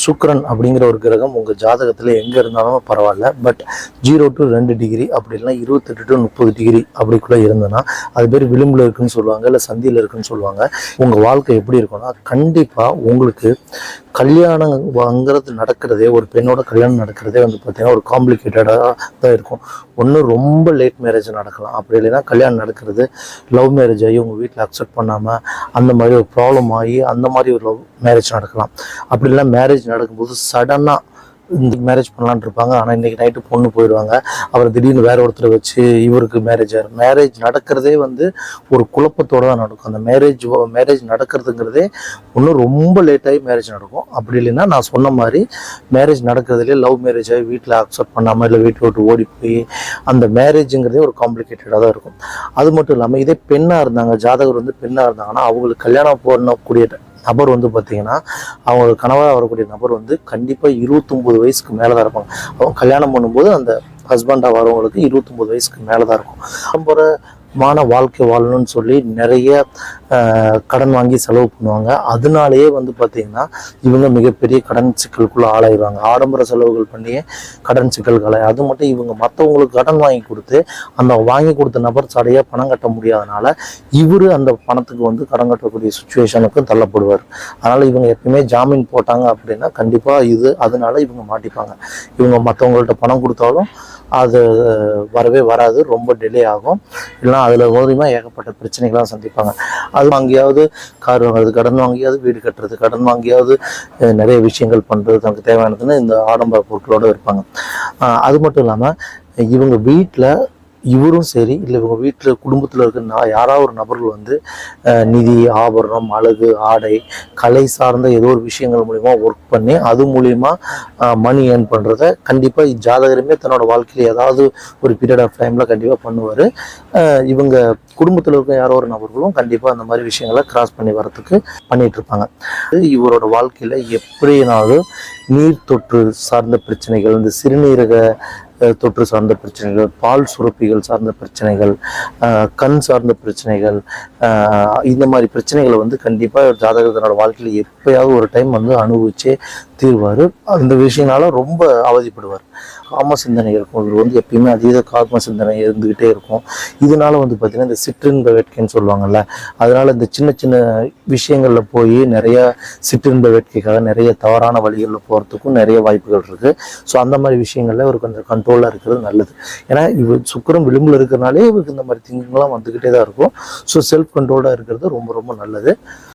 சுக்கிரன் அப்படிங்கிற ஒரு கிரகம் உங்கள் ஜாதகத்தில் எங்கே இருந்தாலும் பரவாயில்ல, பட் 0 to 2 டிகிரி அப்படி இல்லைனா 28 to 30 டிகிரி அப்படிக்குள்ளே இருந்ததுன்னா அது பேர் விளிம்பில் இருக்குன்னு சொல்லுவாங்க, இல்லை சந்தியில் இருக்குன்னு சொல்லுவாங்க. உங்கள் வாழ்க்கை எப்படி இருக்குன்னா கண்டிப்பாக உங்களுக்கு கல்யாணங்கிறது நடக்கிறதே, ஒரு பெண்ணோட கல்யாணம் நடக்கிறதே வந்து பார்த்தீங்கன்னா ஒரு காம்ப்ளிகேட்டடாக தான் இருக்கும். ஒன்று ரொம்ப லேட் மேரேஜ் நடக்கலாம், அப்படி இல்லைன்னா கல்யாணம் நடக்கிறது லவ் மேரேஜ் ஆகி உங்கள் வீட்டில் அக்செப்ட் பண்ணாமல் அந்த மாதிரி ஒரு ப்ராப்ளம் ஆகி அந்த மாதிரி ஒரு லவ் மேரேஜ் நடக்கலாம். அப்படி இல்லை மேரேஜ் நடக்கும்போது சடனாக இந்த மேரேஜ் பண்ணலான்னு இருப்பாங்க, ஆனால் இன்றைக்கி நைட்டு பொண்ணு போயிடுவாங்க, அப்புறம் திடீர்னு வேற ஒருத்தரை வச்சு இவருக்கு மேரேஜ் நடக்கிறதே வந்து ஒரு குழப்பத்தோடு தான் நடக்கும். அந்த மேரேஜ் நடக்கிறதுங்கிறதே இன்னும் ரொம்ப லேட்டாகி மேரேஜ் நடக்கும். அப்படி இல்லைன்னா நான் சொன்ன மாதிரி மேரேஜ் நடக்கிறதுலே லவ் மேரேஜ் ஆகி வீட்டில் அக்செப்ட் பண்ணாமல் இல்லை வீட்டை விட்டு ஓடி போய் அந்த மேரேஜுங்கிறதே ஒரு காம்ப்ளிகேட்டடாக தான் இருக்கும். அது மட்டும் இல்லாமல் இதே பெண்ணாக இருந்தாங்க, ஜாதகர் வந்து பெண்ணாக இருந்தாங்கன்னா அவங்களுக்கு கல்யாணம் பண்ணக்கூடிய நபர் வந்து பார்த்தீங்கன்னா அவங்களுக்கு கணவராக வரக்கூடிய நபர் வந்து கண்டிப்பாக 29 வயசுக்கு மேலே தான் இருப்பாங்க. அவங்க கல்யாணம் பண்ணும்போது அந்த ஹஸ்பண்டாக வரவங்களுக்கு 29 வயசுக்கு மேலே தான் இருக்கும். பரம்பரமான வாழ்க்கை வாழணும்னு சொல்லி நிறைய கடன் வாங்கி செலவு பண்ணுவாங்க. அதனாலேயே வந்து பார்த்திங்கன்னா இவங்க மிகப்பெரிய கடன் சிக்கலுக்குள்ளே ஆளாயிடுவாங்க. ஆடம்பர செலவுகள் பண்ணியே கடன் சிக்கல்களை, அது மட்டும் இவங்க மற்றவங்களுக்கு கடன் வாங்கி கொடுத்து அந்த வாங்கி கொடுத்த நபர் சரியாக பணம் கட்ட முடியாதனால இவர் அந்த பணத்துக்கு வந்து கடன் கட்டக்கூடிய சுச்சுவேஷனுக்கும் தள்ளப்படுவார். அதனால் இவங்க எப்பயுமே ஜாமீன் போட்டாங்க அப்படின்னா கண்டிப்பாக அதனால இவங்க மாட்டிப்பாங்க. இவங்க மற்றவங்கள்ட்ட பணம் கொடுத்தாலும் அது வரவே வராது, ரொம்ப டிலே ஆகும். இல்லைனா அதில் மூலியமாக ஏகப்பட்ட பிரச்சனைகளாக சந்திப்பாங்க. அது வாங்கியாவது கார் வாங்குறது, கடன் வாங்கியாவது வீடு கட்டுறது, கடன் வாங்கியாவது நிறைய விஷயங்கள் பண்ணுறது, நமக்கு தேவையானதுன்னு இந்த ஆடம்பர பொருட்களோடு இருப்பாங்க. அது மட்டும் இல்லாமல் இவங்க வீட்டில் இவரும் சரி இல்லை இவங்க வீட்டில் குடும்பத்தில் இருக்கிற யாராவது ஒரு நபர்கள் வந்து நிதி, ஆபரணம், அழகு, ஆடை, கலை சார்ந்த ஏதோ ஒரு விஷயங்கள் மூலிமா ஒர்க் பண்ணி அது மூலிமா மணி ஏர்ன் பண்ணுறத கண்டிப்பாக ஜாதகருமே தன்னோட வாழ்க்கையில் ஏதாவது ஒரு பீரியட் ஆஃப் டைமில் கண்டிப்பாக பண்ணுவார். இவங்க குடும்பத்தில் இருக்க யாரோ ஒரு நபர்களும் கண்டிப்பாக அந்த மாதிரி விஷயங்களை கிராஸ் பண்ணி வரத்துக்கு பண்ணிட்டு இருப்பாங்க. இவரோட வாழ்க்கையில் எப்படினாலும் நீர் தொற்று சார்ந்த பிரச்சனைகள், இந்த சிறுநீரக தொற்று சார்ந்த பிரச்சனைகள், பால் சுரப்பிகள் சார்ந்த பிரச்சனைகள், கண் சார்ந்த பிரச்சனைகள், இந்த மாதிரி பிரச்சனைகளை வந்து கண்டிப்பாக ஜாதகத்தினோட வாழ்க்கையில் எப்பயாவது ஒரு டைம் வந்து அனுபவிச்சே தீர்வார். அந்த விஷயனால ரொம்ப அவதிப்படுவார். காம சிந்தனை இருக்கும், இவர் வந்து எப்பயுமே அதீத காம சிந்தனை இருந்துக்கிட்டே இருக்கும். இதனால வந்து பார்த்திங்கன்னா இந்த சிற்றின்ப வேட்கைன்னு சொல்லுவாங்கள்ல, அதனால் இந்த சின்ன சின்ன விஷயங்களில் போய் நிறைய சிற்றின்ப வேட்கைக்காக நிறைய தவறான வழிகளில் போகிறதுக்கும் நிறைய வாய்ப்புகள் இருக்குது. ஸோ அந்த மாதிரி விஷயங்களில் இவர் கொஞ்சம் கண்ட்ரோலாக இருக்கிறது நல்லது. ஏன்னா இவர் சுக்கிரன் விளிம்பில் இருக்கிறனாலே இவருக்கு இந்த மாதிரி திங்கிங்லாம் வந்துக்கிட்டே தான் இருக்கும். ஸோ செல்ஃப் கண்ட்ரோலாக இருக்கிறது ரொம்ப ரொம்ப நல்லது.